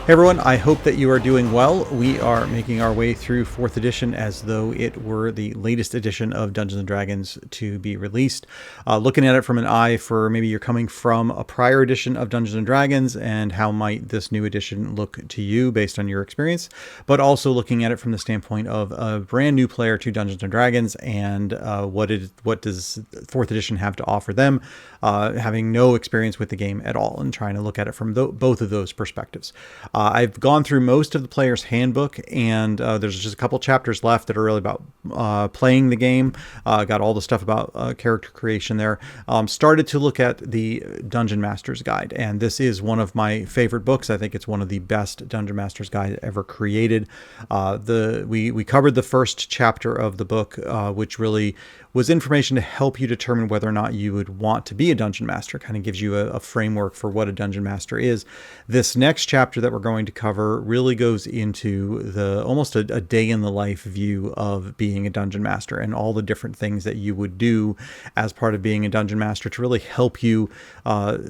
Hey everyone, I hope that you are doing well. We are making our way through 4th edition as though it were the latest edition of Dungeons & Dragons to be released. Looking at it from an eye for maybe you're coming from a prior edition of Dungeons & Dragons and how might this new edition look to you based on your experience, but also looking at it from the standpoint of a brand new player to Dungeons & Dragons and what does 4th edition have to offer them, having no experience with the game at all, and trying to look at it from both of those perspectives. I've gone through most of the player's handbook, and there's just a couple chapters left that are really about playing the game. Got all the stuff about character creation there. Started to look at the Dungeon Master's Guide, and this is one of my favorite books. I think it's one of the best Dungeon Master's Guide ever created. We covered the first chapter of the book, which really was information to help you determine whether or not you would want to be a dungeon master. Kind of gives you a framework for what a dungeon master is. This next chapter that we're going to cover really goes into almost a day in the life view of being a dungeon master and all the different things that you would do as part of being a dungeon master to really help you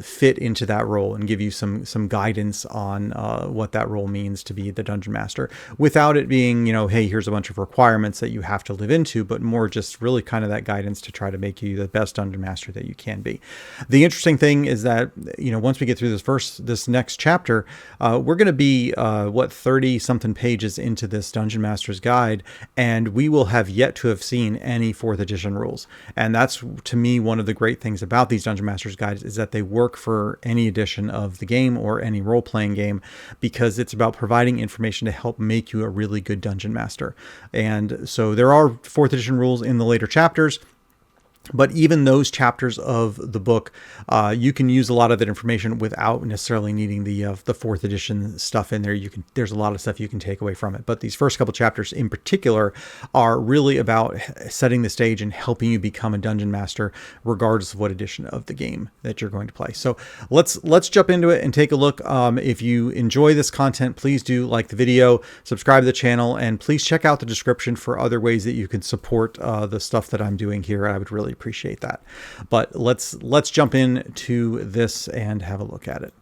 fit into that role and give you some guidance on what that role means to be the dungeon master, without it being, hey, here's a bunch of requirements that you have to live into, but more just really kind of that guidance to try to make you the best dungeon master that you can be. The interesting thing is that, once we get through this next chapter, we're going to be 30 something pages into this Dungeon Master's Guide, and we will have yet to have seen any 4th edition rules. And that's, to me, one of the great things about these Dungeon Master's Guides is that they work for any edition of the game or any role-playing game, because it's about providing information to help make you a really good dungeon master. And so there are 4th edition rules in the later chapters. But even those chapters of the book, you can use a lot of that information without necessarily needing the 4th edition stuff in there. There's a lot of stuff you can take away from it. But these first couple chapters in particular are really about setting the stage and helping you become a dungeon master, regardless of what edition of the game that you're going to play. So let's jump into it and take a look. If you enjoy this content, please do like the video, subscribe to the channel, and please check out the description for other ways that you can support the stuff that I'm doing here. I would really appreciate that. But let's jump into this and have a look at it.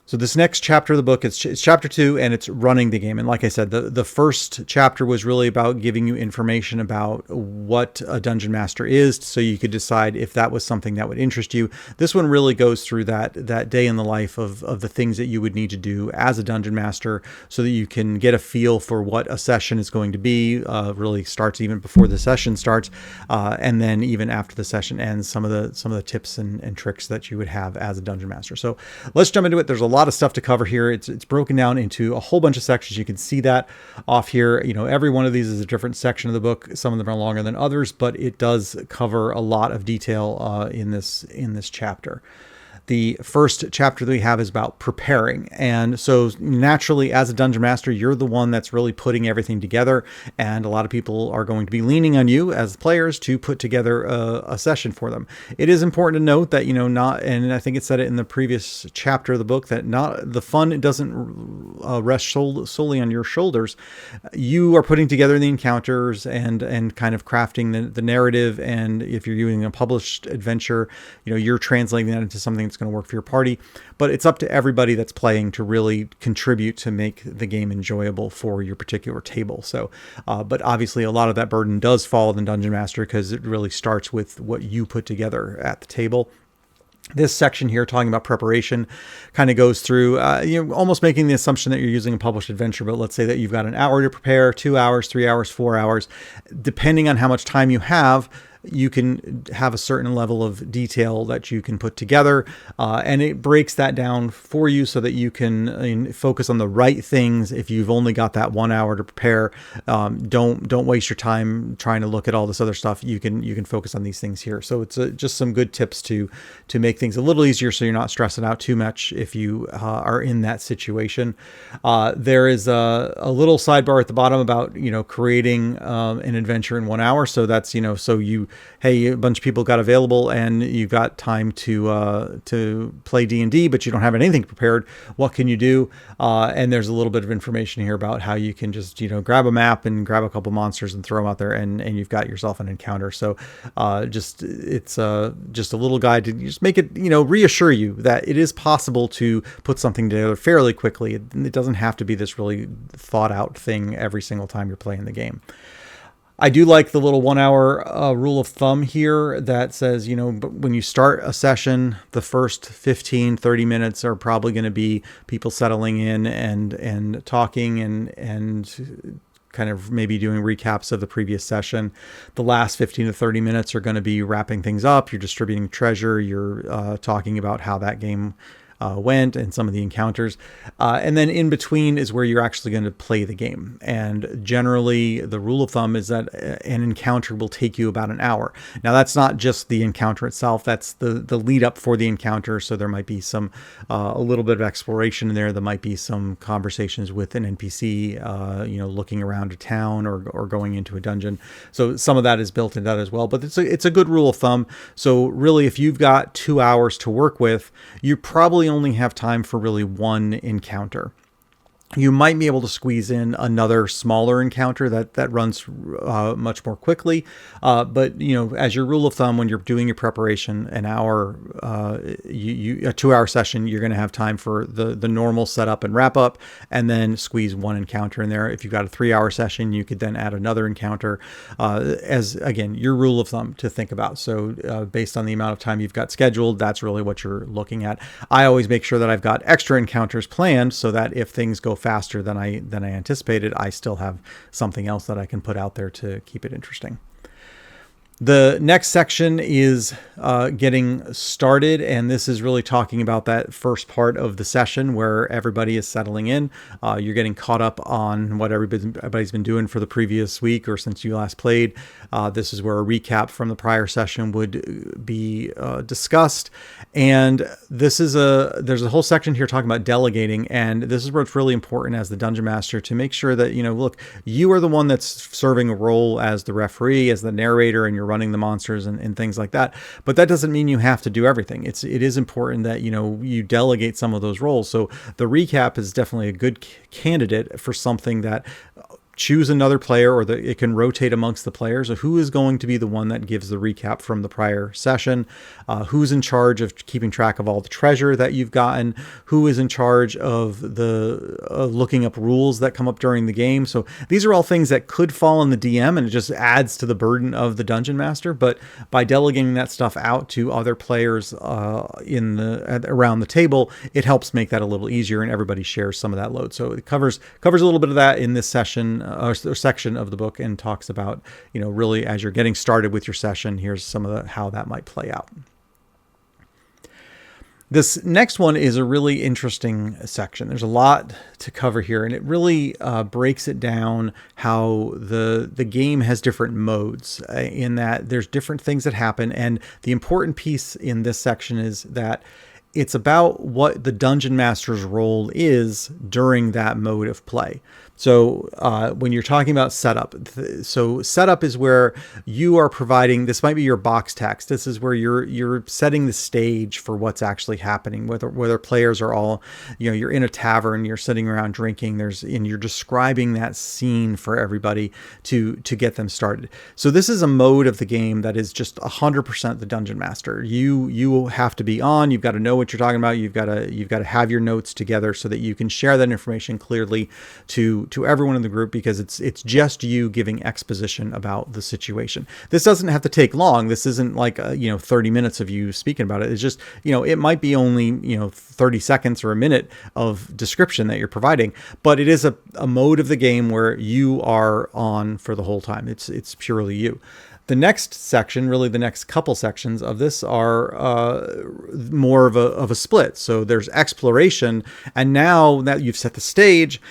So this next chapter of the book, it's chapter 2, and it's running the game. And like I said, the first chapter was really about giving you information about what a dungeon master is, so you could decide if that was something that would interest you. This one really goes through that day in the life of the things that you would need to do as a dungeon master, so that you can get a feel for what a session is going to be. Really starts even before the session starts, and then even after the session ends, some of the tips and tricks that you would have as a dungeon master. So let's jump into it. There's a lot of stuff to cover here. It's broken down into a whole bunch of sections. You can see that off here. Every one of these is a different section of the book. Some of them are longer than others, but it does cover a lot of detail in this chapter. The first chapter that we have is about preparing. And so naturally, as a dungeon master, you're the one that's really putting everything together. And a lot of people are going to be leaning on you as players to put together a session for them. It is important to note that, and I think it said it in the previous chapter of the book, that not the fun doesn't rest solely on your shoulders. You are putting together the encounters and kind of crafting the narrative. And if you're using a published adventure, you're translating that into something that's going to work for your party, but it's up to everybody that's playing to really contribute to make the game enjoyable for your particular table. So, but obviously a lot of that burden does fall on the Dungeon Master, because it really starts with what you put together at the table. This section here, talking about preparation, kind of goes through, almost making the assumption that you're using a published adventure, but let's say that you've got an hour to prepare, 2 hours, 3 hours, 4 hours, depending on how much time you have. You can have a certain level of detail that you can put together, and it breaks that down for you so that you can focus on the right things. If you've only got that 1 hour to prepare, don't waste your time trying to look at all this other stuff. You can focus on these things here. So it's just some good tips to make things a little easier, so you're not stressing out too much if you are in that situation. There is a little sidebar at the bottom about creating an adventure in 1 hour. So that's so you hey, a bunch of people got available and you've got time to play D&D, but you don't have anything prepared. What can you do? And there's a little bit of information here about how you can just, grab a map and grab a couple monsters and throw them out there, and you've got yourself an encounter. So it's just a little guide to just make it, reassure you that it is possible to put something together fairly quickly. It doesn't have to be this really thought out thing every single time you're playing the game. I do like the little 1 hour rule of thumb here that says, when you start a session, the first 15, 30 minutes are probably going to be people settling in and talking and kind of maybe doing recaps of the previous session. The last 15 to 30 minutes are going to be wrapping things up. You're distributing treasure. You're talking about how that game went and some of the encounters. And then in between is where you're actually going to play the game. And generally, the rule of thumb is that an encounter will take you about an hour. Now, that's not just the encounter itself. That's the lead up for the encounter. So there might be some a little bit of exploration in there. There might be some conversations with an NPC, looking around a town or going into a dungeon. So some of that is built into that as well. But it's a good rule of thumb. So really, if you've got 2 hours to work with, you probably only have time for really one encounter. You might be able to squeeze in another smaller encounter that runs much more quickly. But, as your rule of thumb, when you're doing your preparation, an hour, a 2 hour session, you're going to have time for the normal setup and wrap up, and then squeeze one encounter in there. If you've got a 3 hour session, you could then add another encounter as, again, your rule of thumb to think about. So based on the amount of time you've got scheduled, that's really what you're looking at. I always make sure that I've got extra encounters planned so that if things go faster than I anticipated, I still have something else that I can put out there to keep it interesting. The next section is getting started, and this is really talking about that first part of the session where everybody is settling in. You're getting caught up on what everybody's been doing for the previous week or since you last played. This is where a recap from the prior session would be discussed. And there's a whole section here talking about delegating, and this is where it's really important as the Dungeon Master to make sure that, look, you are the one that's serving a role as the referee, as the narrator, and you're running the monsters and things like that. But that doesn't mean you have to do everything. It is important that, you delegate some of those roles. So the recap is definitely a good candidate for something that choose another player, or it can rotate amongst the players. So who is going to be the one that gives the recap from the prior session? Who's in charge of keeping track of all the treasure that you've gotten? Who is in charge of the looking up rules that come up during the game? So these are all things that could fall on the DM, and it just adds to the burden of the Dungeon Master. But by delegating that stuff out to other players around the table, it helps make that a little easier, and everybody shares some of that load. So it covers a little bit of that in this session or section of the book, and talks about, really as you're getting started with your session, here's some of how that might play out. This next one is a really interesting section. There's a lot to cover here, and it really breaks it down how the game has different modes in that there's different things that happen. And the important piece in this section is that it's about what the Dungeon Master's role is during that mode of play. So when you're talking about setup, so setup is where you are providing, this might be your box text. This is where you're setting the stage for what's actually happening, whether players are all, you're in a tavern, you're sitting around drinking, and you're describing that scene for everybody to get them started. So this is a mode of the game that is just 100% the Dungeon Master. You have to be on, you've got to know what you're talking about. You've got to have your notes together so that you can share that information clearly to everyone in the group, because it's just you giving exposition about the situation. This doesn't have to take long. This isn't like 30 minutes of you speaking about it. It's just, it might be only 30 seconds or a minute of description that you're providing, but it is a mode of the game where you are on for the whole time. It's purely you. The next section, really the next couple sections of this, are more of a split. So there's exploration, and now that you've set the stage,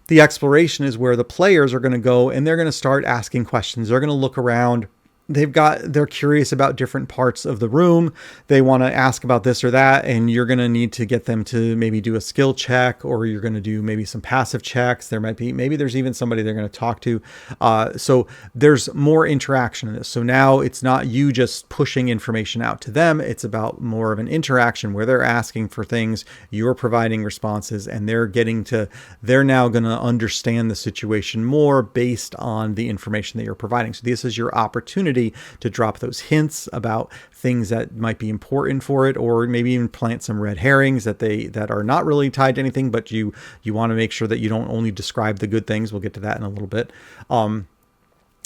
the exploration is where the players are going to go and they're going to start asking questions. They're going to look around. they're curious about different parts of the room. They want to ask about this or that, and you're going to need to get them to maybe do a skill check, or you're going to do maybe some passive checks. Maybe there's even somebody they're going to talk to. So there's more interaction in this. So now it's not you just pushing information out to them. It's about more of an interaction where they're asking for things, you're providing responses, and they're now going to understand the situation more based on the information that you're providing. So this is your opportunity to drop those hints about things that might be important for it, or maybe even plant some red herrings that are not really tied to anything, but you want to make sure that you don't only describe the good things. We'll get to that in a little bit.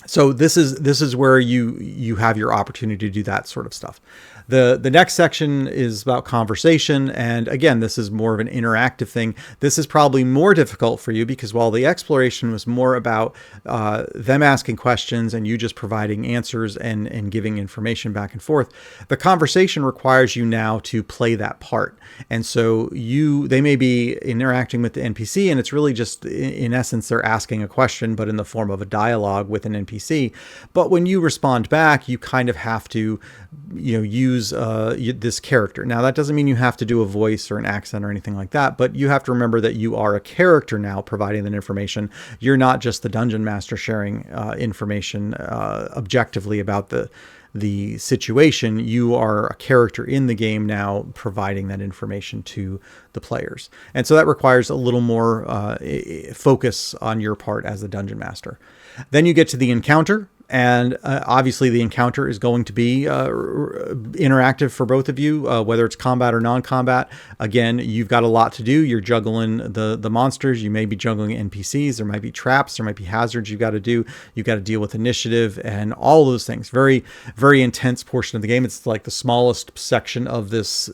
So this is where you have your opportunity to do that sort of stuff. The next section is about conversation. And again, this is more of an interactive thing. This is probably more difficult for you because while the exploration was more about them asking questions and you just providing answers and giving information back and forth, the conversation requires you now to play that part. And so they may be interacting with the NPC, and it's really just, in essence, they're asking a question, but in the form of a dialogue with an NPC. But when you respond back, you kind of have to, use this character. Now, that doesn't mean you have to do a voice or an accent or anything like that, but you have to remember that you are a character now providing that information. You're not just the dungeon master sharing information objectively about the situation. You are a character in the game now providing that information to the players. And so that requires a little more focus on your part as the dungeon master. Then you get to the encounter. And obviously the encounter is going to be interactive for both of you, whether it's combat or non-combat. Again, you've got a lot to do. You're juggling the monsters. You may be juggling NPCs. There might be traps. There might be hazards you've got to do. You've got to deal with initiative and all those things. Very, very intense portion of the game. It's like the smallest section of this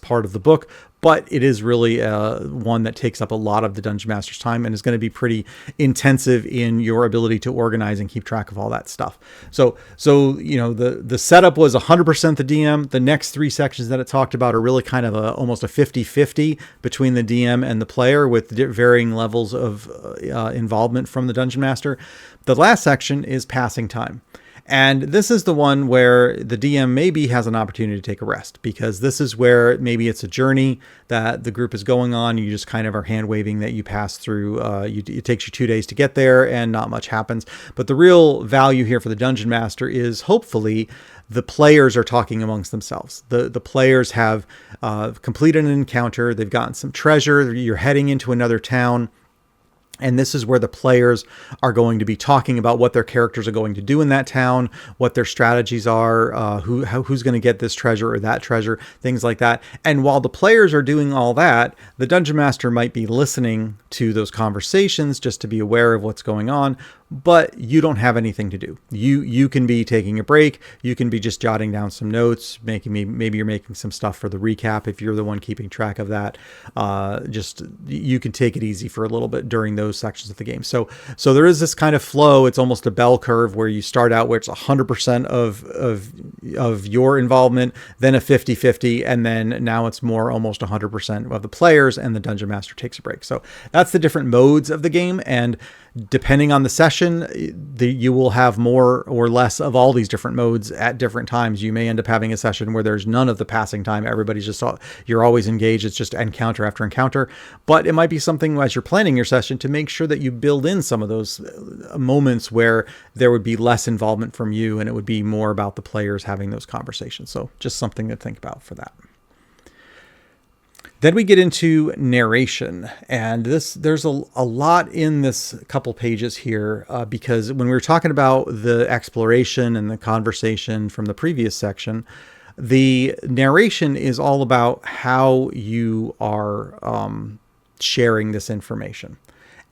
part of the book, but it is really one that takes up a lot of the Dungeon Master's time and is going to be pretty intensive in your ability to organize and keep track of all that stuff. So the setup was 100% the DM. The next three sections that it talked about are really kind of almost a 50-50 between the DM and the player, with varying levels of involvement from the Dungeon Master. The last section is passing time. And this is the one where the DM maybe has an opportunity to take a rest, because this is where maybe it's a journey that the group is going on. You just kind of are hand waving that you pass through. It takes you 2 days to get there and not much happens. But the real value here for the Dungeon Master is hopefully the players are talking amongst themselves. The players have completed an encounter. They've gotten some treasure. You're heading into another town. And this is where the players are going to be talking about what their characters are going to do in that town, what their strategies are, who's going to get this treasure or that treasure, things like that. And while the players are doing all that, the Dungeon Master might be listening to those conversations just to be aware of what's going on. But you don't have anything to do. You can be taking a break. You can be just jotting down some notes, maybe you're making some stuff for the recap if you're the one keeping track of that. You can take it easy for a little bit during those sections of the game. So there is this kind of flow. It's almost a bell curve where you start out where it's 100% of your involvement, then a 50-50, and then now it's more almost 100% of the players, and the Dungeon Master takes a break. So that's the different modes of the game, and depending on the session, you will have more or less of all these different modes at different times. You may end up having a session where there's none of the passing time. Everybody's you're always engaged. It's just encounter after encounter. But it might be something as you're planning your session to make sure that you build in some of those moments where there would be less involvement from you and it would be more about the players having those conversations. So just something to think about for that. Then we get into narration, and there's a lot in this couple pages here because when we were talking about the exploration and the conversation from the previous section, the narration is all about how you are sharing this information.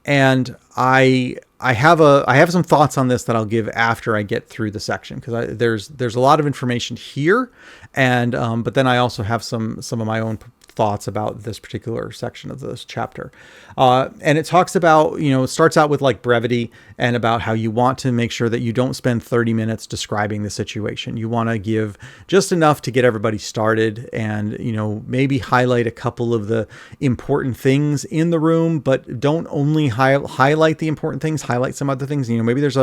And I have some thoughts on this that I'll give after I get through the section, because there's a lot of information here, and but then I also have some of my own thoughts about this particular section of this chapter. And it talks about, it starts out with like brevity and about how you want to make sure that you don't spend 30 minutes describing the situation. You want to give just enough to get everybody started and, maybe highlight a couple of the important things in the room, but don't only highlight the important things, highlight some other things. Maybe there's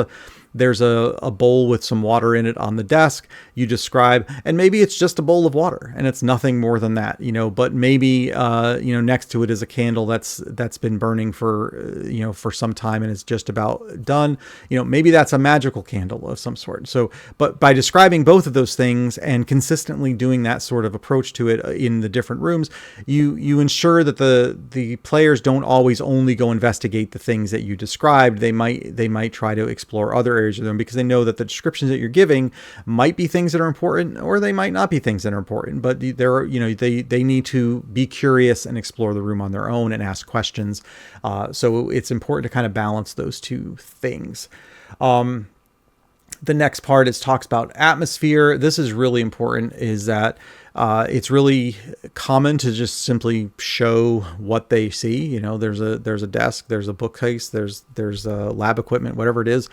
there's a bowl with some water in it on the desk. You describe, and maybe it's just a bowl of water and it's nothing more than that, but maybe, next to it is a candle that's been burning for some time and it's just about done. Maybe that's a magical candle of some sort. So, but by describing both of those things and consistently doing that sort of approach to it in the different rooms, you ensure that the players don't always only go investigate the things that you described. They might try to explore other areas of them because they know that the descriptions that you're giving might be things that are important, or they might not be things that are important, but they need to be curious and explore the room on their own and ask questions. So it's important to kind of balance those two things. The next part talks about atmosphere. This is really important, is that it's really common to just simply show what they see. There's a desk, there's a bookcase, there's lab equipment, whatever it is.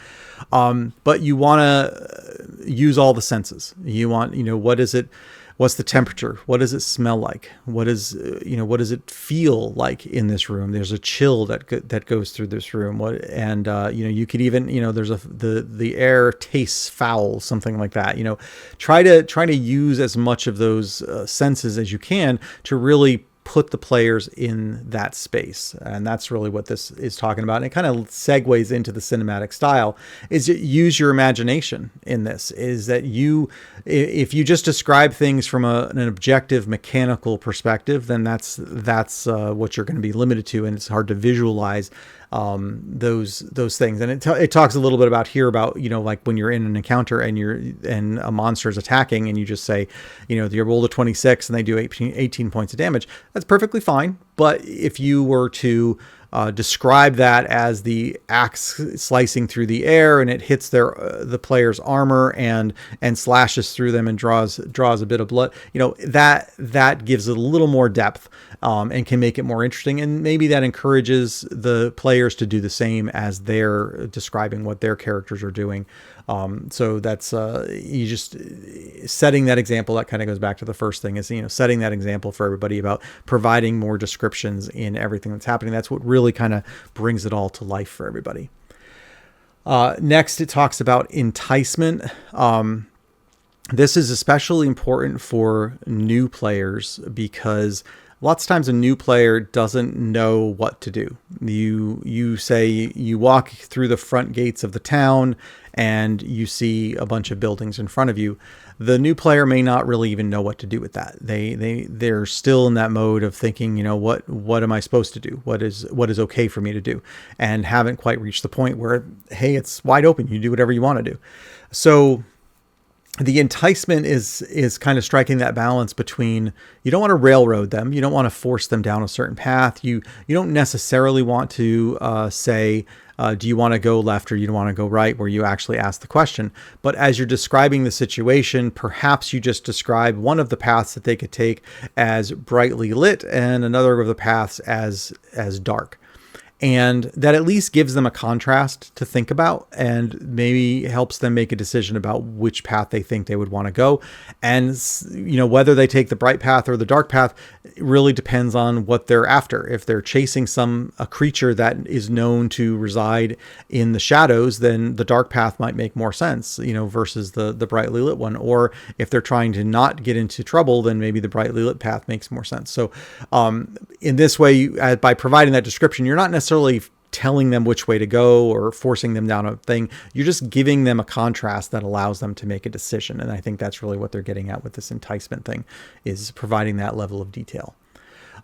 But you want to use all the senses. You want, what is it? What's the temperature? What does it smell like? What does it feel like in this room? There's a chill that goes through this room. You could even, there's the air tastes foul, something like that. Try to use as much of those senses as you can to really put the players in that space. And that's really what this is talking about. And it kind of segues into the cinematic style, is use your imagination in this. Is that if you just describe things from an objective mechanical perspective, then that's what you're going to be limited to. And it's hard to visualize those things. And it talks a little bit about like when you're in an encounter and a monster is attacking and you just say, you roll a 26 and they do 18 points of damage. That's perfectly fine. But if you were to describe that as the axe slicing through the air and it hits the player's armor and slashes through them and draws a bit of blood, that gives it a little more depth and can make it more interesting. And maybe that encourages the players to do the same as they're describing what their characters are doing. So that's you just setting that example. That kind of goes back to the first thing, is setting that example for everybody about providing more descriptions in everything that's happening. That's what really kind of brings it all to life for everybody. Next, it talks about enticement. This is especially important for new players because lots of times a new player doesn't know what to do. You say you walk through the front gates of the town and you see a bunch of buildings in front of you. The new player may not really even know what to do with that. They're still in that mode of thinking, what am I supposed to do? What is okay for me to do? And haven't quite reached the point where, hey, it's wide open. You do whatever you want to do. So the enticement is kind of striking that balance between, you don't want to railroad them. You don't want to force them down a certain path. You don't necessarily want to say, do you want to go left or you want to go right, where you actually ask the question. But as you're describing the situation, perhaps you just describe one of the paths that they could take as brightly lit and another of the paths as dark. And that at least gives them a contrast to think about and maybe helps them make a decision about which path they think they would want to go. And, whether they take the bright path or the dark path really depends on what they're after. If they're chasing a creature that is known to reside in the shadows, then the dark path might make more sense, versus the brightly lit one. Or if they're trying to not get into trouble, then maybe the brightly lit path makes more sense. So in this way, by providing that description, you're not necessarily telling them which way to go or forcing them down a thing. You're just giving them a contrast that allows them to make a decision. And I think that's really what they're getting at with this enticement thing, is providing that level of detail.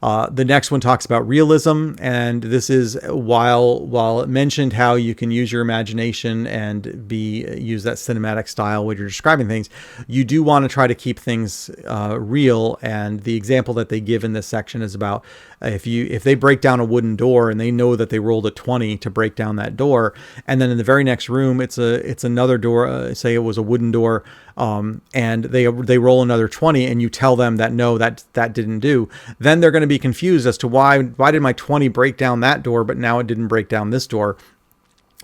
The next one talks about realism, and this is while it mentioned how you can use your imagination and use that cinematic style when you're describing things, you do want to try to keep things real. And the example that they give in this section is about if they break down a wooden door and they know that they rolled a 20 to break down that door, and then in the very next room it's another door, say it was a wooden door, and they roll another 20, and you tell them that no, that didn't do, then they're going to be confused as to why did my 20 break down that door, but now it didn't break down this door.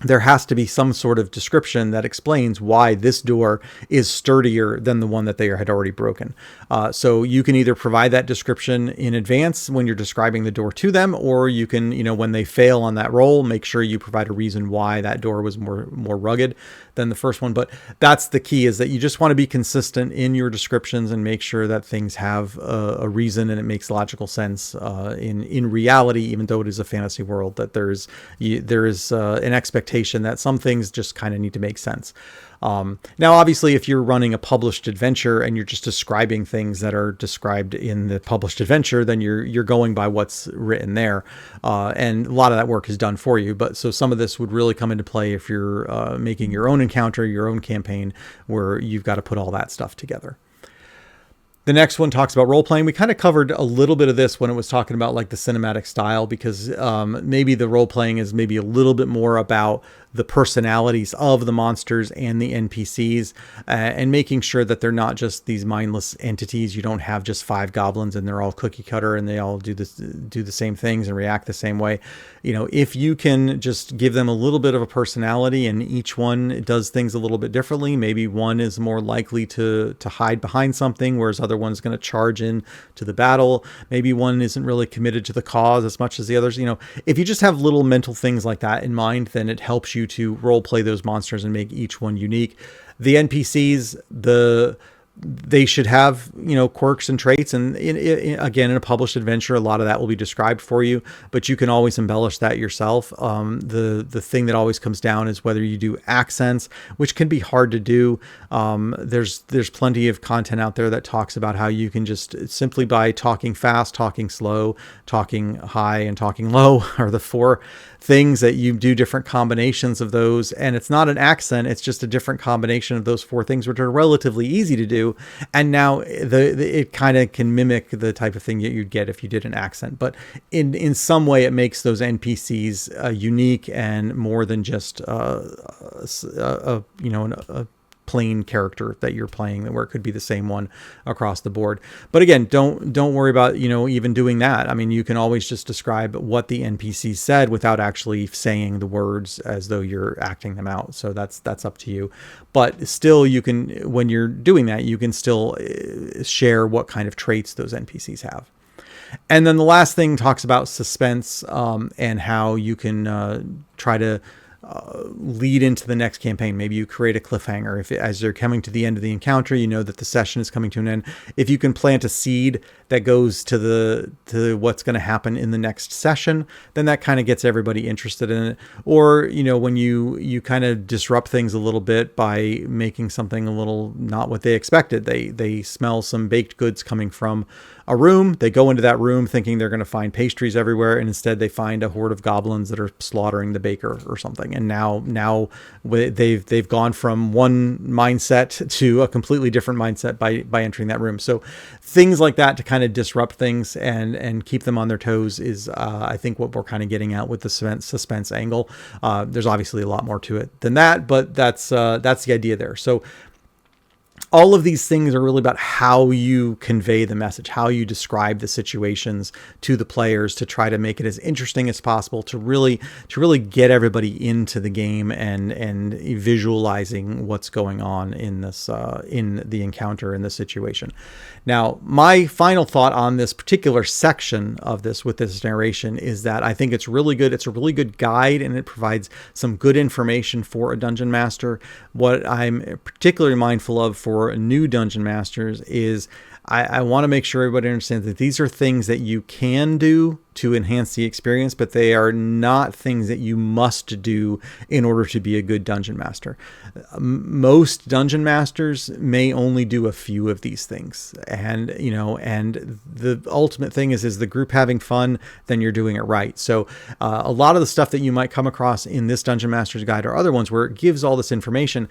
there has to be some sort of description that explains why this door is sturdier than the one that they had already broken. So you can either provide that description in advance when you're describing the door to them, or you can, when they fail on that roll, make sure you provide a reason why that door was more rugged than the first one. But that's the key, is that you just want to be consistent in your descriptions and make sure that things have a reason and it makes logical sense in reality, even though it is a fantasy world, that there is an expectation that some things just kind of need to make sense. Now, obviously, if you're running a published adventure and you're just describing things that are described in the published adventure, then you're going by what's written there. And a lot of that work is done for you. But so some of this would really come into play if you're making your own encounter, your own campaign, where you've got to put all that stuff together. The next one talks about role playing. We kind of covered a little bit of this when it was talking about like the cinematic style, because maybe the role playing is maybe a little bit more about the personalities of the monsters and the NPCs, and making sure that they're not just these mindless entities. You don't have just 5 goblins and they're all cookie cutter and they all do the same things and react the same way. If you can just give them a little bit of a personality and each one does things a little bit differently, maybe one is more likely to hide behind something, whereas other one's going to charge in to the battle. Maybe one isn't really committed to the cause as much as the others. If you just have little mental things like that in mind, then it helps you to role play those monsters and make each one unique. The NPCs, they should have, quirks and traits. And again, in a published adventure, a lot of that will be described for you, but you can always embellish that yourself. The thing that always comes down is whether you do accents, which can be hard to do. There's plenty of content out there that talks about how you can just simply by talking fast, talking slow, talking high, and talking low are the 4 things that you do different combinations of those. And it's not an accent. It's just a different combination of those 4 things, which are relatively easy to do. And now it kind of can mimic the type of thing that you'd get if you did an accent, but in some way it makes those NPCs unique and more than just a plain character that you're playing, where it could be the same one across the board. But again, don't worry about even doing that. I mean, you can always just describe what the NPC said without actually saying the words as though you're acting them out. So that's up to you. But still, you can, when you're doing that, you can still share what kind of traits those NPCs have. And then the last thing talks about suspense, and how you can try to lead into the next campaign. Maybe you create a cliffhanger. As they're coming to the end of the encounter, that the session is coming to an end. If you can plant a seed that goes to what's going to happen in the next session, then that kind of gets everybody interested in it. Or, when you kind of disrupt things a little bit by making something a little not what they expected. They smell some baked goods coming from a room. They go into that room thinking they're going to find pastries everywhere, and instead they find a horde of goblins that are slaughtering the baker or something. And now they've gone from one mindset to a completely different mindset by entering that room. So things like that to kind of disrupt things and keep them on their toes is I think what we're kind of getting at with the suspense angle. There's obviously a lot more to it than that, but that's the idea there. So all of these things are really about how you convey the message, how you describe the situations to the players to try to make it as interesting as possible, to really get everybody into the game and visualizing what's going on in this in the encounter, in the situation. Now, my final thought on this particular section of this with this narration is that I think it's really good. It's a really good guide, and it provides some good information for a dungeon master. What I'm particularly mindful of for new dungeon masters is I want to make sure everybody understands that these are things that you can do to enhance the experience, but they are not things that you must do in order to be a good dungeon master. Most dungeon masters may only do a few of these things. And, and the ultimate thing is the group having fun, then you're doing it right. So a lot of the stuff that you might come across in this Dungeon Master's Guide or other ones where it gives all this information,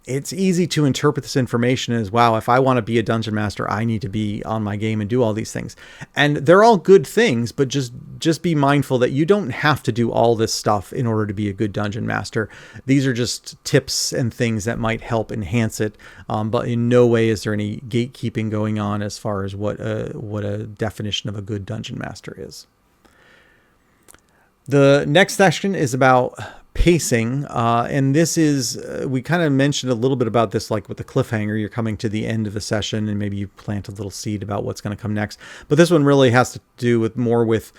it's easy to interpret this information as, wow, if I want to be a dungeon master, I need to be on my game and do all these things. And they're all good things, but just be mindful that you don't have to do all this stuff in order to be a good dungeon master. These are just tips and things that might help enhance it. But in no way is there any gatekeeping going on as far as what a definition of a good dungeon master is. The next section is about pacing, and this is, we kind of mentioned a little bit about this, like with the cliffhanger, you're coming to the end of the session and maybe you plant a little seed about what's going to come next. But this one really has to do with more with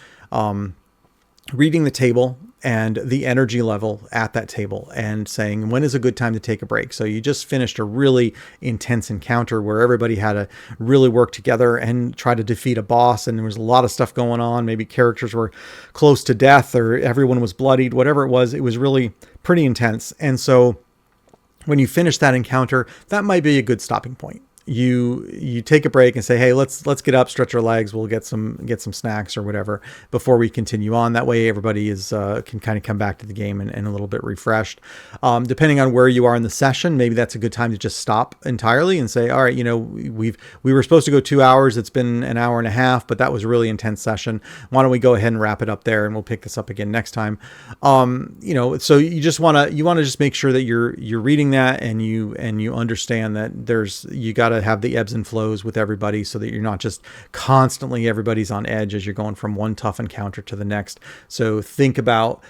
reading the table and the energy level at that table and saying, when is a good time to take a break? So you just finished a really intense encounter where everybody had to really work together and try to defeat a boss. And there was a lot of stuff going on. Maybe characters were close to death or everyone was bloodied, whatever it was really pretty intense. And so when you finish that encounter, that might be a good stopping point. You take a break and say, hey, let's get up, stretch our legs, we'll get some snacks or whatever before we continue on. That way everybody is can kind of come back to the game and a little bit refreshed. Depending on where you are in the session, maybe that's a good time to just stop entirely and say, all right, we were supposed to go 2 hours, it's been an hour and a half, but that was a really intense session. Why don't we go ahead and wrap it up there and we'll pick this up again next time. So you just want to just make sure that you're reading that and you understand that you got to have the ebbs and flows with everybody so that you're not just constantly everybody's on edge as you're going from one tough encounter to the next. So think about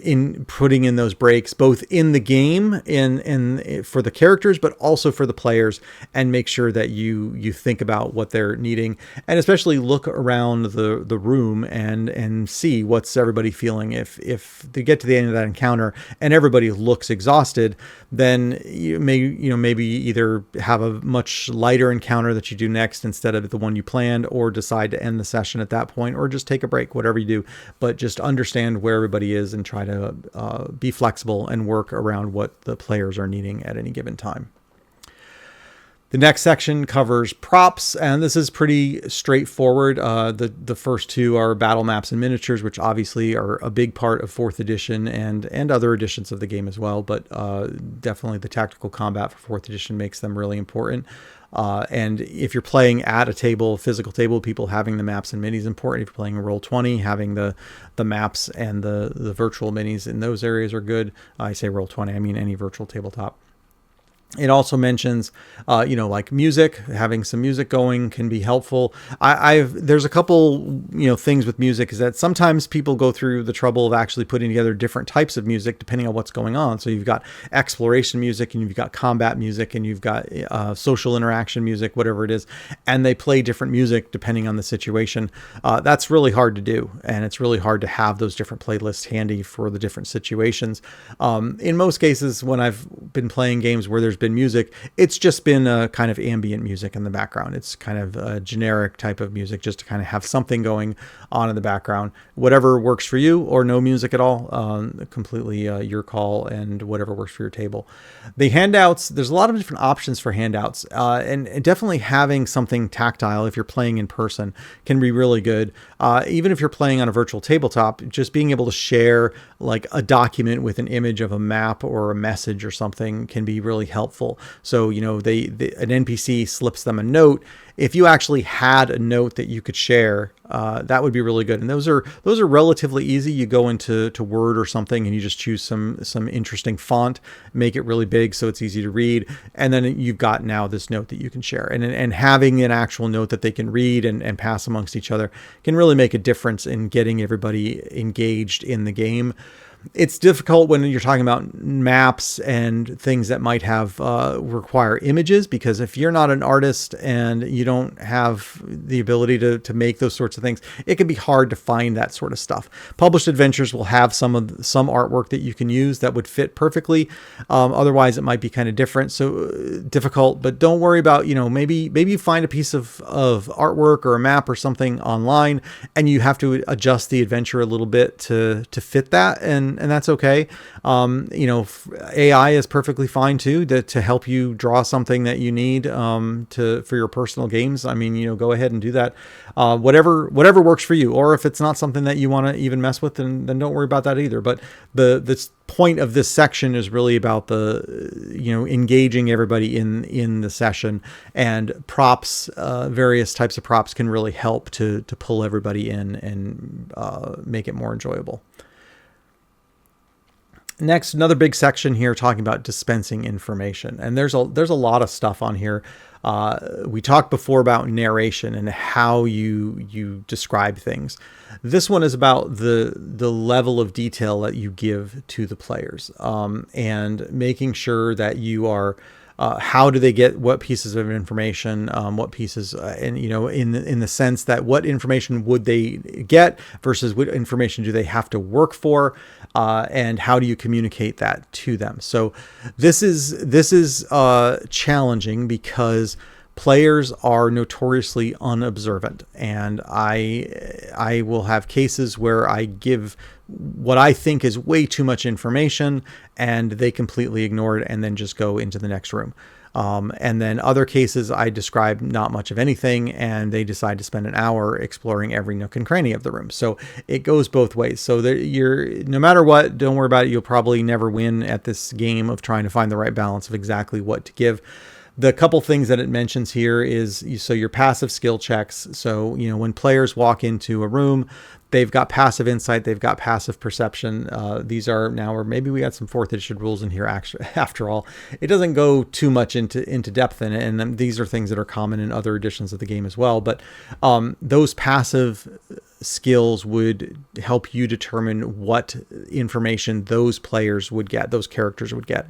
in putting in those breaks, both in the game and for the characters, but also for the players, and make sure that you think about what they're needing, and especially look around the room and see what's everybody feeling. If they get to the end of that encounter and everybody looks exhausted, then maybe either have a much lighter encounter that you do next instead of the one you planned, or decide to end the session at that point, or just take a break, whatever you do. But just understand where everybody is and try to be flexible and work around what the players are needing at any given time. The next section covers props, and this is pretty straightforward. The first two are battle maps and miniatures, which obviously are a big part of 4th edition and other editions of the game as well, but definitely the tactical combat for 4th edition makes them really important. And if you're playing at a table, physical table, people having the maps and minis important. If you're playing a Roll20, having the maps and the virtual minis in those areas are good. I say Roll20, I mean any virtual tabletop. It also mentions, like music, having some music going can be helpful. There's a couple, things with music is that sometimes people go through the trouble of actually putting together different types of music depending on what's going on. So you've got exploration music and you've got combat music and you've got social interaction music, whatever it is, and they play different music depending on the situation. That's really hard to do, and it's really hard to have those different playlists handy for the different situations. In most cases, when I've been playing games where there's been music, it's just been a kind of ambient music in the background. It's kind of a generic type of music just to kind of have something going on in the background. Whatever works for you, or no music at all, completely your call, and whatever works for your table. The handouts, there's a lot of different options for handouts, and definitely having something tactile if you're playing in person can be really good. Even if you're playing on a virtual tabletop, just being able to share like a document with an image of a map or a message or something can be really helpful. So, an NPC slips them a note. If you actually had a note that you could share, that would be really good. And those are relatively easy. You go into Word or something and you just choose some interesting font, make it really big so it's easy to read, and then you've got now this note that you can share. And having an actual note that they can read and pass amongst each other can really make a difference in getting everybody engaged in the game. It's difficult when you're talking about maps and things that might have require images, because if you're not an artist and you don't have the ability to make those sorts of things, it can be hard to find that sort of stuff. Published Adventures will have some artwork that you can use that would fit perfectly. Otherwise, it might be kind of difficult. But don't worry about, maybe you find a piece of artwork or a map or something online, and you have to adjust the adventure a little bit to fit that, and that's okay. AI is perfectly fine too to help you draw something that you need for your personal games. I mean, go ahead and do that. Whatever works for you. Or if it's not something that you want to even mess with, then don't worry about that either. But the point of this section is really about engaging everybody in the session, and props, various types of props can really help to pull everybody in and make it more enjoyable. Next, another big section here talking about dispensing information, and there's a lot of stuff on here. We talked before about narration and how you describe things. This one is about the level of detail that you give to the players, and making sure that you are. How do they get what pieces of information, what pieces, and in the sense that what information would they get versus what information do they have to work for, and how do you communicate that to them? So this is challenging because players are notoriously unobservant, and I will have cases where I give what I think is way too much information and they completely ignore it and then just go into the next room. And then other cases I describe not much of anything and they decide to spend an hour exploring every nook and cranny of the room. So it goes both ways. So no matter what, don't worry about it. You'll probably never win at this game of trying to find the right balance of exactly what to give. The couple things that it mentions here is, so your passive skill checks. So, when players walk into a room, they've got passive insight, they've got passive perception. These are now, or maybe we got some 4th edition rules in here. Actually, after all, it doesn't go too much into depth in it, and these are things that are common in other editions of the game as well. But those passive skills would help you determine what information those players would get, those characters would get.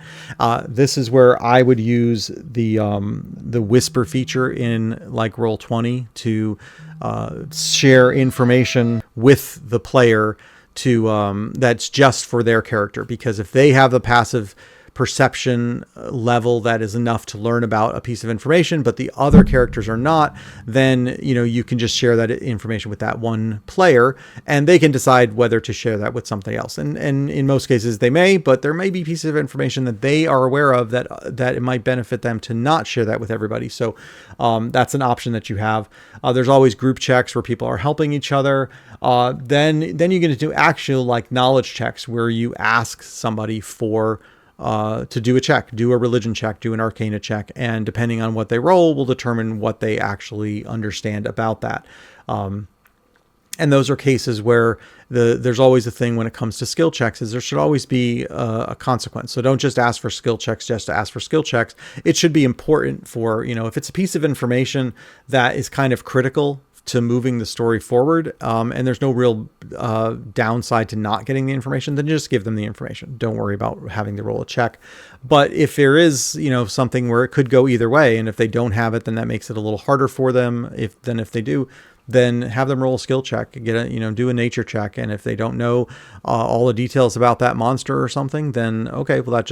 This is where I would use the whisper feature in like Roll20 to share information with the player to that's just for their character, because if they have the passive perception level that is enough to learn about a piece of information, but the other characters are not, then you can just share that information with that one player, and they can decide whether to share that with something else. And in most cases they may, but there may be pieces of information that they are aware of that it might benefit them to not share that with everybody. So that's an option that you have. There's always group checks where people are helping each other. Then you get into actual like knowledge checks where you ask somebody for to do a check, do a religion check, do an arcana check, and depending on what they roll will determine what they actually understand about that. And those are cases where there's always a thing when it comes to skill checks is there should always be a consequence. So don't just ask for skill checks just to ask for skill checks. It should be important for, if it's a piece of information that is kind of critical to moving the story forward, and there's no real downside to not getting the information, then just give them the information. Don't worry about having to roll a check. But if there is, something where it could go either way, and if they don't have it, then that makes it a little harder for them. If they do, then have them roll a skill check, do a nature check. And if they don't know all the details about that monster or something, then okay, well it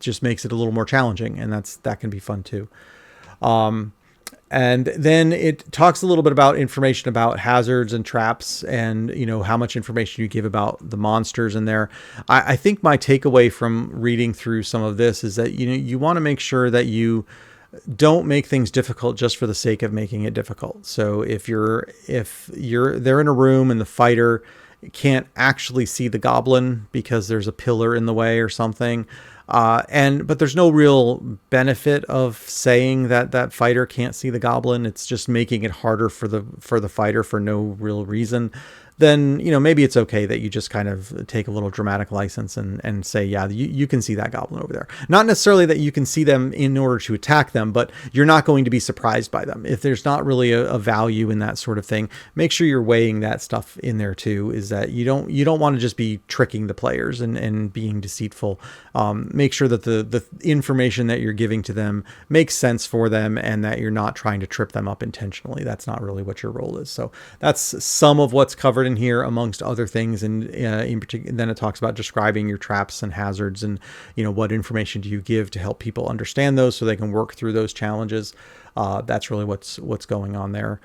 just makes it a little more challenging, and that can be fun too. And then it talks a little bit about information about hazards and traps and, how much information you give about the monsters in there. I think my takeaway from reading through some of this is that, you want to make sure that you don't make things difficult just for the sake of making it difficult. So if they're in a room and the fighter can't actually see the goblin because there's a pillar in the way or something, but there's no real benefit of saying that fighter can't see the goblin. It's just making it harder for the fighter for no real reason. Then, maybe it's okay that you just kind of take a little dramatic license and say, yeah, you can see that goblin over there. Not necessarily that you can see them in order to attack them, but you're not going to be surprised by them. If there's not really a value in that sort of thing, make sure you're weighing that stuff in there too, is that you don't want to just be tricking the players and being deceitful. Make sure that the information that you're giving to them makes sense for them and that you're not trying to trip them up intentionally. That's not really what your role is. So that's some of what's covered in here amongst other things. And in particular, then it talks about describing your traps and hazards and, what information do you give to help people understand those so they can work through those challenges. That's really what's going on there.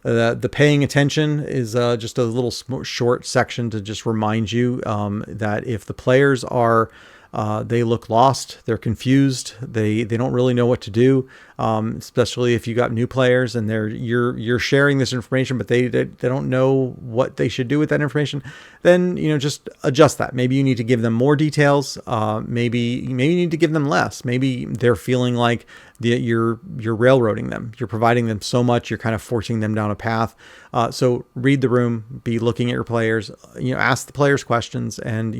The paying attention is just a little short section to just remind you that if the players are They look lost. They're confused. They don't really know what to do, especially if you got new players and you're sharing this information, but they don't know what they should do with that information. Then, just adjust that. Maybe you need to give them more details. Maybe you need to give them less. Maybe they're feeling like you're railroading them. You're providing them so much, you're kind of forcing them down a path. So read the room, be looking at your players, ask the players questions, and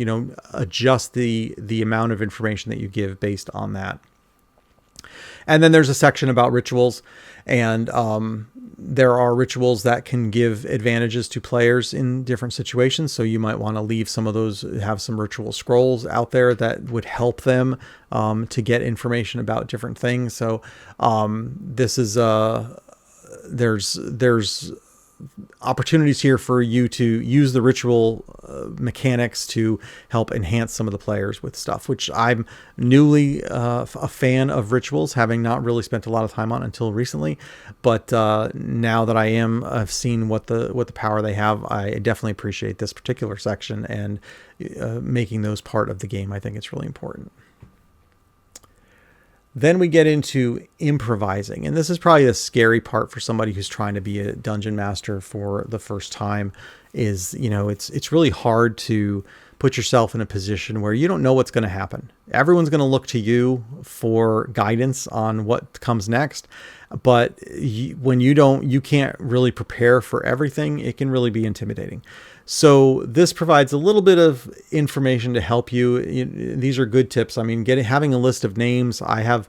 adjust the amount of information that you give based on that. And then there's a section about rituals, and there are rituals that can give advantages to players in different situations. So you might want to leave some of those, have some ritual scrolls out there that would help them to get information about different things. So this is there's opportunities here for you to use the ritual mechanics to help enhance some of the players with stuff, which I'm newly a fan of rituals, having not really spent a lot of time on until recently. But now that I've seen what the power they have, I definitely appreciate this particular section, and making those part of the game, I think it's really important. Then we get into improvising, and this is probably the scary part for somebody who's trying to be a dungeon master for the first time. Is it's really hard to put yourself in a position where you don't know what's going to happen. Everyone's going to look to you for guidance on what comes next, but when you can't really prepare for everything, it can really be intimidating. So this provides a little bit of information to help you. These are good tips. I mean, having a list of names. I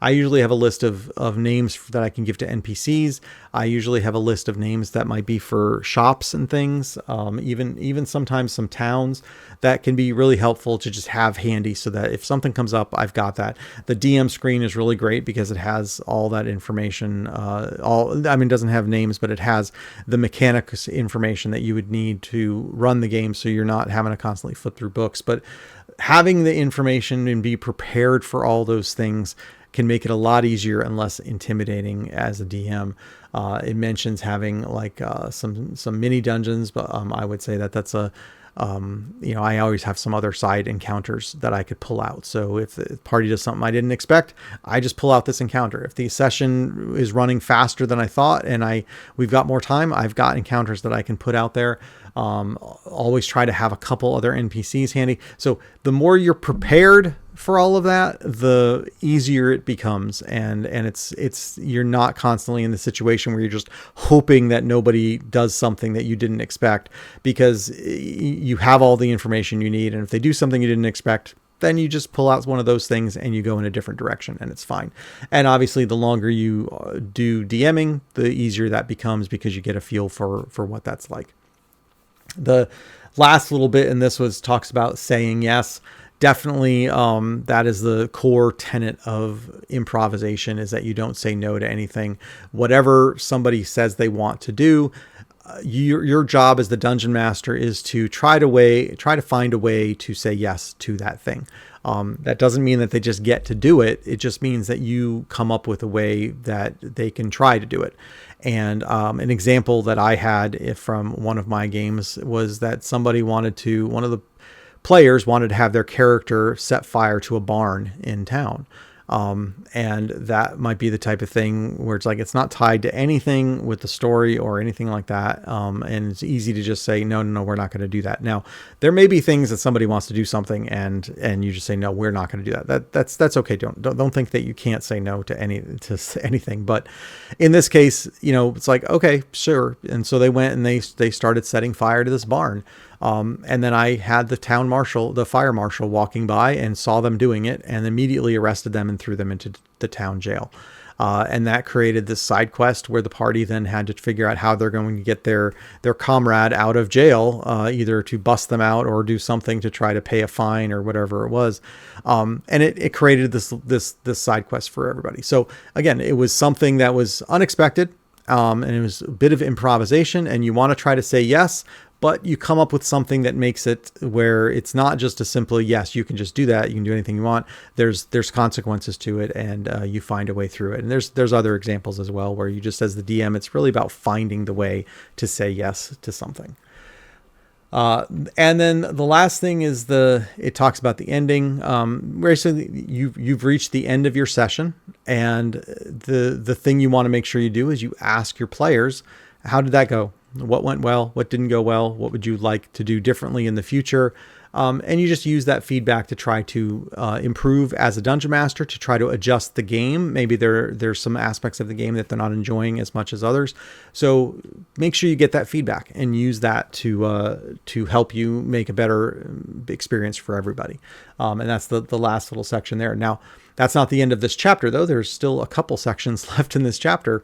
usually have a list of names that I can give to NPCs. I usually have a list of names that might be for shops and things. Even sometimes some towns that can be really helpful to just have handy, so that if something comes up, I've got that. The DM screen is really great because it has all that information. It doesn't have names, but it has the mechanics information that you would need to run the game, so you're not having to constantly flip through books. But having the information and be prepared for all those things can make it a lot easier and less intimidating as a DM. It mentions having some mini dungeons, but I would say that's I always have some other side encounters that I could pull out. So if the party does something I didn't expect, I just pull out this encounter. If the session is running faster than I thought and we've got more time, I've got encounters that I can put out there. Always try to have a couple other NPCs handy. So the more you're prepared for all of that, the easier it becomes. And it's you're not constantly in the situation where you're just hoping that nobody does something that you didn't expect, because you have all the information you need. And if they do something you didn't expect, then you just pull out one of those things and you go in a different direction, and it's fine. And obviously the longer you do DMing, the easier that becomes, because you get a feel for what that's like. The last little bit in this talks about saying yes. Definitely, that is the core tenet of improvisation, is that you don't say no to anything. Whatever somebody says they want to do, your job as the dungeon master is to try to find a way to say yes to that thing. That doesn't mean that they just get to do it. It just means that you come up with a way that they can try to do it. And an example that I had from one of my games was that one of the players wanted to have their character set fire to a barn in town. And that might be the type of thing where it's not tied to anything with the story or anything like that. And it's easy to just say, no, we're not going to do that. Now, there may be things that somebody wants to do something and you just say, no, we're not going to do that. That's okay. Don't think that you can't say no to anything. But in this case, it's like, okay, sure. And so they went and they started setting fire to this barn. And then I had the fire marshal walking by and saw them doing it, and immediately arrested them and threw them into the town jail. And that created this side quest where the party then had to figure out how they're going to get their comrade out of jail, either to bust them out or do something to try to pay a fine or whatever it was. And it created this side quest for everybody. So again, it was something that was unexpected. And it was a bit of improvisation, and you want to try to say yes, but you come up with something that makes it where it's not just a simple, yes, you can just do that. You can do anything you want. There's consequences to it, and you find a way through it. And there's other examples as well, where you just, as the DM, it's really about finding the way to say yes to something. And then the last thing is it talks about the ending. Basically, you've reached the end of your session, and the thing you want to make sure you do is you ask your players, how did that go? What went well? What didn't go well? What would you like to do differently in the future? And you just use that feedback to try to improve as a dungeon master, to try to adjust the game. Maybe there's some aspects of the game that they're not enjoying as much as others. So make sure you get that feedback and use that to help you make a better experience for everybody. And that's the last little section there. Now, that's not the end of this chapter, though. There's still a couple sections left in this chapter.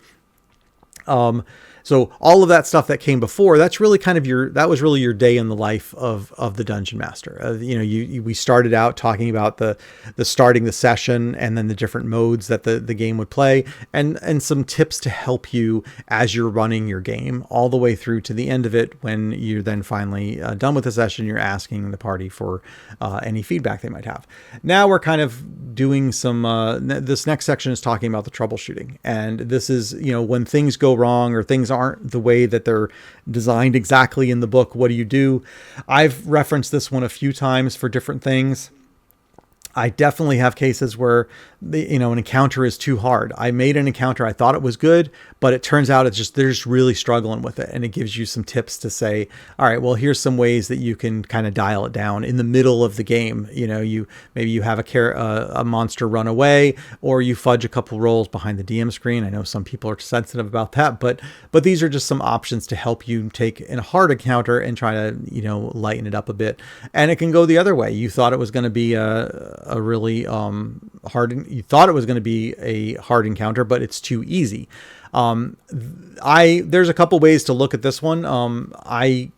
So all of that stuff that came before, that's really kind of that was really your day in the life of the dungeon master. We started out talking about the starting the session, and then the different modes that the game would play, and some tips to help you as you're running your game all the way through to the end of it. When you're then finally done with the session, you're asking the party for any feedback they might have. Now we're kind of doing some, this next section is talking about the troubleshooting. And this is, when things go wrong or things aren't the way that they're designed exactly in the book, what do you do? I've referenced this one a few times for different things. I definitely have cases where an encounter is too hard. I made an encounter, I thought it was good, but it turns out they're just really struggling with it. And it gives you some tips to say, all right, well, here's some ways that you can kind of dial it down in the middle of the game. Maybe you have a monster run away, or you fudge a couple rolls behind the DM screen. I know some people are sensitive about that, but these are just some options to help you take in a hard encounter and try to, lighten it up a bit. And it can go the other way. You thought it was going to be a really you thought it was going to be a hard encounter, but it's too easy. There's a couple ways to look at this one. I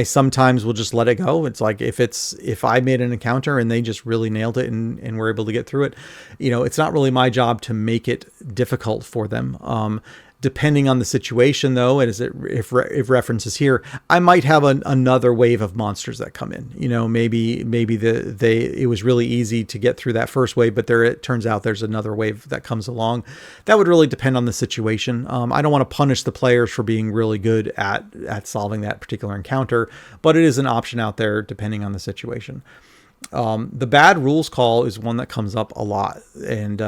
sometimes will just let it go. It's like, if I made an encounter and they just really nailed it and were able to get through it, it's not really my job to make it difficult for them. Depending on the situation, though, and if references here, I might have another wave of monsters that come in. Maybe it was really easy to get through that first wave, but it turns out there's another wave that comes along. That would really depend on the situation. I don't want to punish the players for being really good at solving that particular encounter, but it is an option out there depending on the situation. The bad rules call is one that comes up a lot. And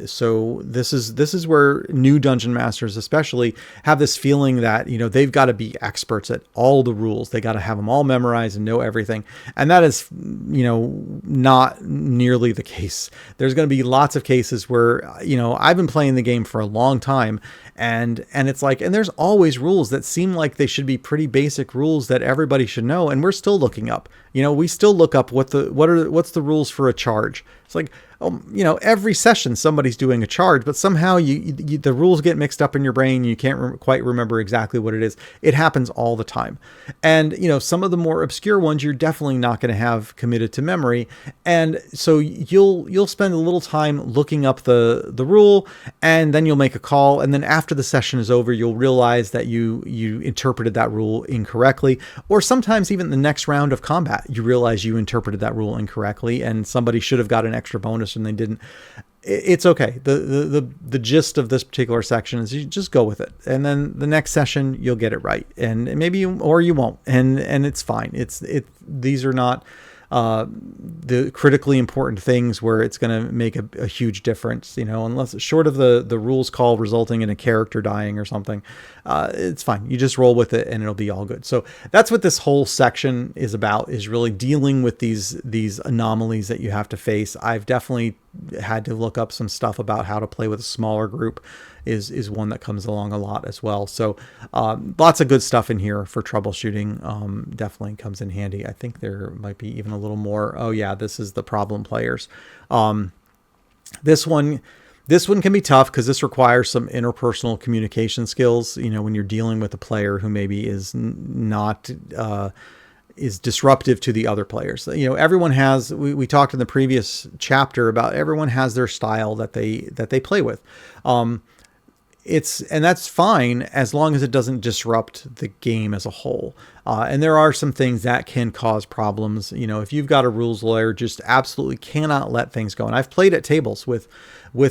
so this is where new dungeon masters especially have this feeling that, they've got to be experts at all the rules. They got to have them all memorized and know everything. And that is, not nearly the case. There's going to be lots of cases where, I've been playing the game for a long time, and it's like, and there's always rules that seem like they should be pretty basic rules that everybody should know. And we're still looking up, we still look up what's the rules for a charge. It's like, every session somebody's doing a charge, but somehow the rules get mixed up in your brain. You can't quite remember exactly what it is. It happens all the time. And, some of the more obscure ones, you're definitely not going to have committed to memory. And so you'll spend a little time looking up the rule, and then you'll make a call. And then after the session is over, you'll realize that you interpreted that rule incorrectly. Or sometimes even the next round of combat, you realize you interpreted that rule incorrectly, and somebody should have got an extra bonus and they didn't. It's okay. The gist of this particular section is you just go with it, and then the next session you'll get it right, and maybe you won't, and it's fine. These are not the critically important things where it's going to make a huge difference, unless it's short of the rules call resulting in a character dying or something. It's fine. You just roll with it and it'll be all good. So that's what this whole section is about, is really dealing with these anomalies that you have to face. I've definitely had to look up some stuff about how to play with a smaller group is one that comes along a lot as well. So lots of good stuff in here for troubleshooting. Definitely comes in handy. I think there might be even a little more. Oh yeah, this is the problem players. This one can be tough because this requires some interpersonal communication skills. When you're dealing with a player who maybe is not is disruptive to the other players. Everyone has, we talked in the previous chapter about everyone has their style that they play with. And that's fine as long as it doesn't disrupt the game as a whole. And there are some things that can cause problems. If you've got a rules lawyer, just absolutely cannot let things go. And I've played at tables with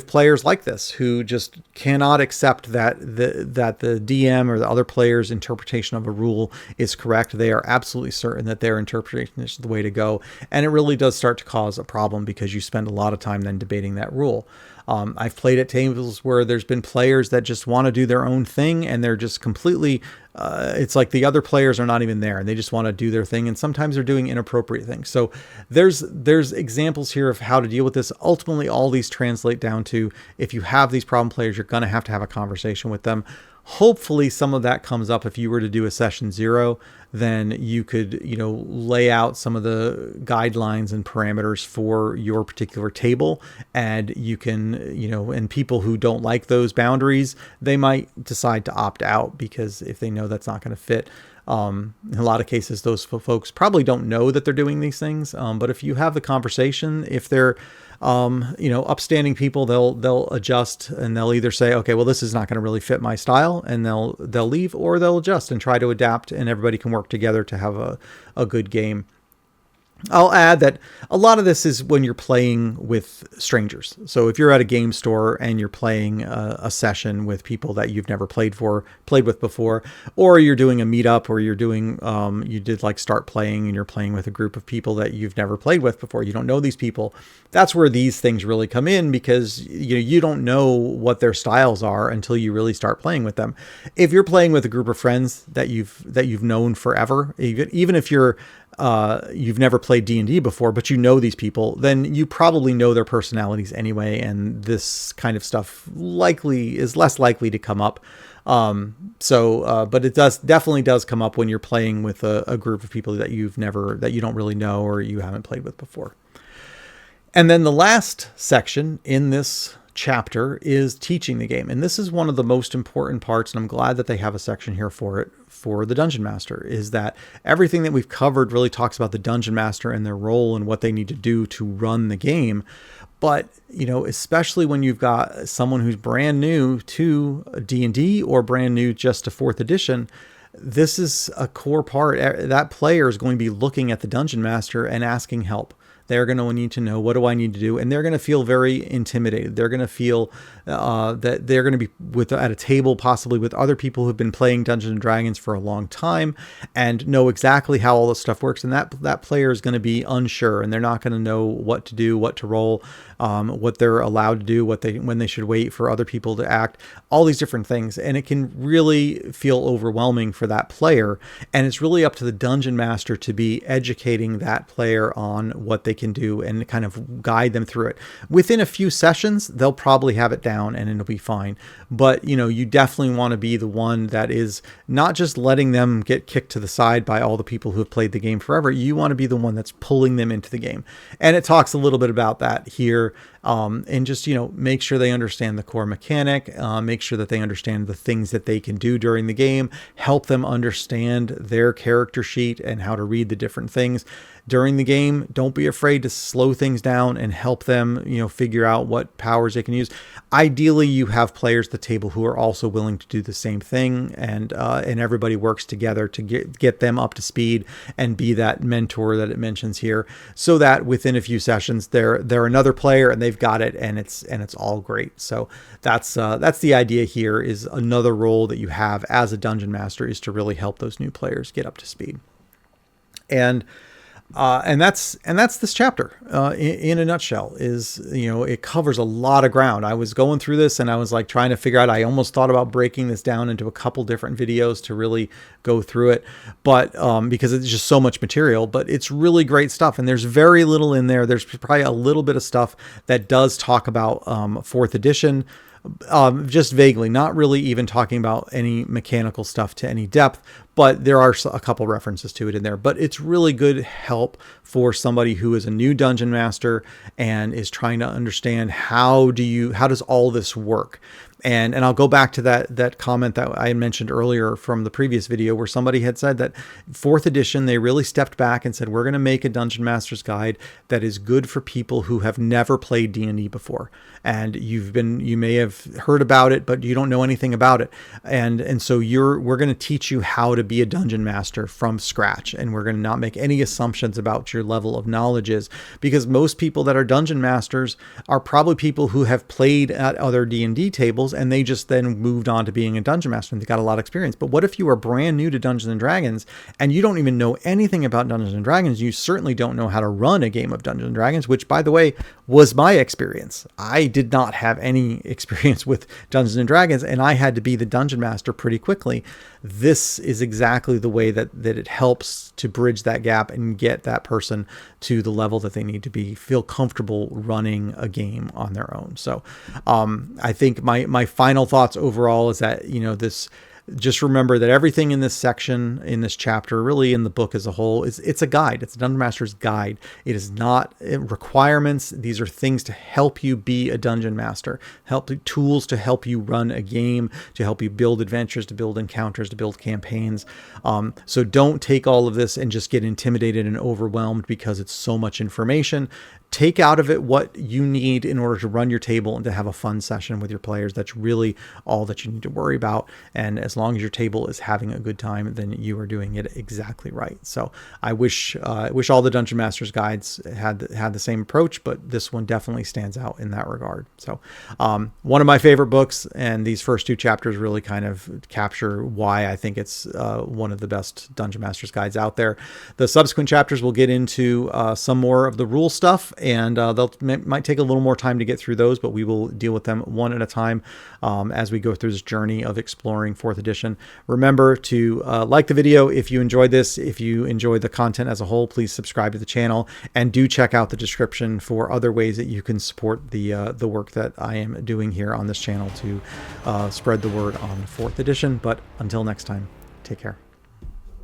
players like this who just cannot accept that the DM or the other player's interpretation of a rule is correct. They are absolutely certain that their interpretation is the way to go. And it really does start to cause a problem because you spend a lot of time then debating that rule. I've played at tables where there's been players that just want to do their own thing, and they're just completely, it's like the other players are not even there and they just want to do their thing. And sometimes they're doing inappropriate things. So there's examples here of how to deal with this. Ultimately, all these translate down to, if you have these problem players, you're going to have a conversation with them. Hopefully some of that comes up if you were to do a session 0, then you could, lay out some of the guidelines and parameters for your particular table. And you can, and people who don't like those boundaries, they might decide to opt out because if they know that's not going to fit. In a lot of cases, those folks probably don't know that they're doing these things. But if you have the conversation, if they're, upstanding people, they'll adjust and they'll either say, okay, well, this is not going to really fit my style, and they'll leave, or they'll adjust and try to adapt, and everybody can work together to have a good game. I'll add that a lot of this is when you're playing with strangers. So if you're at a game store and you're playing a session with people that you've never played with before, or you're doing a meetup, or you're doing, you did like start playing and you're playing with a group of people that you've never played with before, you don't know these people. That's where these things really come in, because you don't know what their styles are until you really start playing with them. If you're playing with a group of friends that you've known forever, even if you've never played D&D before, but you know these people, then you probably know their personalities anyway, and this kind of stuff is less likely to come up. But it definitely does come up when you're playing with a group of people that you don't really know or you haven't played with before. And then the last section in this chapter is teaching the game. And this is one of the most important parts, and I'm glad that they have a section here for it, for the Dungeon Master, is that everything that we've covered really talks about the Dungeon Master and their role and what they need to do to run the game. But, especially when you've got someone who's brand new to D&D or brand new just to 4th edition, this is a core part. That player is going to be looking at the Dungeon Master and asking help. They're going to need to know, what do I need to do? And they're going to feel very intimidated. They're going to feel that they're going to be at a table, possibly with other people who've been playing Dungeons and Dragons for a long time and know exactly how all this stuff works. And that player is going to be unsure, and they're not going to know what to do, what to roll, what they're allowed to do, when they should wait for other people to act, all these different things. And it can really feel overwhelming for that player. And it's really up to the Dungeon Master to be educating that player on what they can do and kind of guide them through it. Within a few sessions, they'll probably have it down and it'll be fine. But, you definitely want to be the one that is not just letting them get kicked to the side by all the people who have played the game forever. You want to be the one that's pulling them into the game. And it talks a little bit about that here. And just, make sure they understand the core mechanic, make sure that they understand the things that they can do during the game, help them understand their character sheet and how to read the different things during the game. Don't be afraid to slow things down and help them, figure out what powers they can use. Ideally, you have players at the table who are also willing to do the same thing, and everybody works together to get them up to speed and be that mentor that it mentions here, so that within a few sessions they're another player and they've got it, and it's all great. So that's the idea here, is another role that you have as a Dungeon Master is to really help those new players get up to speed. And that's this chapter in a nutshell. Is, it covers a lot of ground. I was going through this and I was like trying to figure out, I almost thought about breaking this down into a couple different videos to really go through it, but because it's just so much material. But it's really great stuff, and there's very little in there. There's probably a little bit of stuff that does talk about 4th edition, just vaguely, not really even talking about any mechanical stuff to any depth, but there are a couple references to it in there. But it's really good help for somebody who is a new Dungeon Master and is trying to understand how does all this work. And I'll go back to that comment that I mentioned earlier from the previous video, where somebody had said that 4th edition, they really stepped back and said, we're going to make a Dungeon Master's Guide that is good for people who have never played D&D before. And you may have heard about it, but you don't know anything about it. And so we're going to teach you how to to be a dungeon master from scratch, and we're going to not make any assumptions about your level of knowledge is, because most people that are dungeon masters are probably people who have played at other D&D tables and they just then moved on to being a dungeon master and they got a lot of experience. But what if you are brand new to Dungeons and Dragons and you don't even know anything about Dungeons and Dragons? You certainly don't know how to run a game of Dungeons and Dragons, which, by the way, was my experience. I did not have any experience with Dungeons and Dragons, and I had to be the dungeon master pretty quickly. This is exactly the way that it helps to bridge that gap and get that person to the level that they need to be, feel comfortable running a game on their own. So I think my final thoughts overall is that, just remember that everything in this section, in this chapter, really in the book as a whole, it's a guide. It's a Dungeon Master's guide. It is not requirements. These are things to help you be a Dungeon Master, tools to help you run a game, to help you build adventures, to build encounters, to build campaigns. So don't take all of this and just get intimidated and overwhelmed because it's so much information. Take out of it what you need in order to run your table and to have a fun session with your players. That's really all that you need to worry about. And as long as your table is having a good time, then you are doing it exactly right. So I wish all the Dungeon Masters guides had the same approach, but this one definitely stands out in that regard. So one of my favorite books, and these first 2 chapters really kind of capture why I think it's one of the best Dungeon Masters guides out there. The subsequent chapters will get into some more of the rule stuff, and might take a little more time to get through those, but we will deal with them one at a time as we go through this journey of exploring 4th edition. Remember to like the video if you enjoyed this. If you enjoyed the content as a whole, please subscribe to the channel, and do check out the description for other ways that you can support the work that I am doing here on this channel to spread the word on 4th edition. But until next time, take care.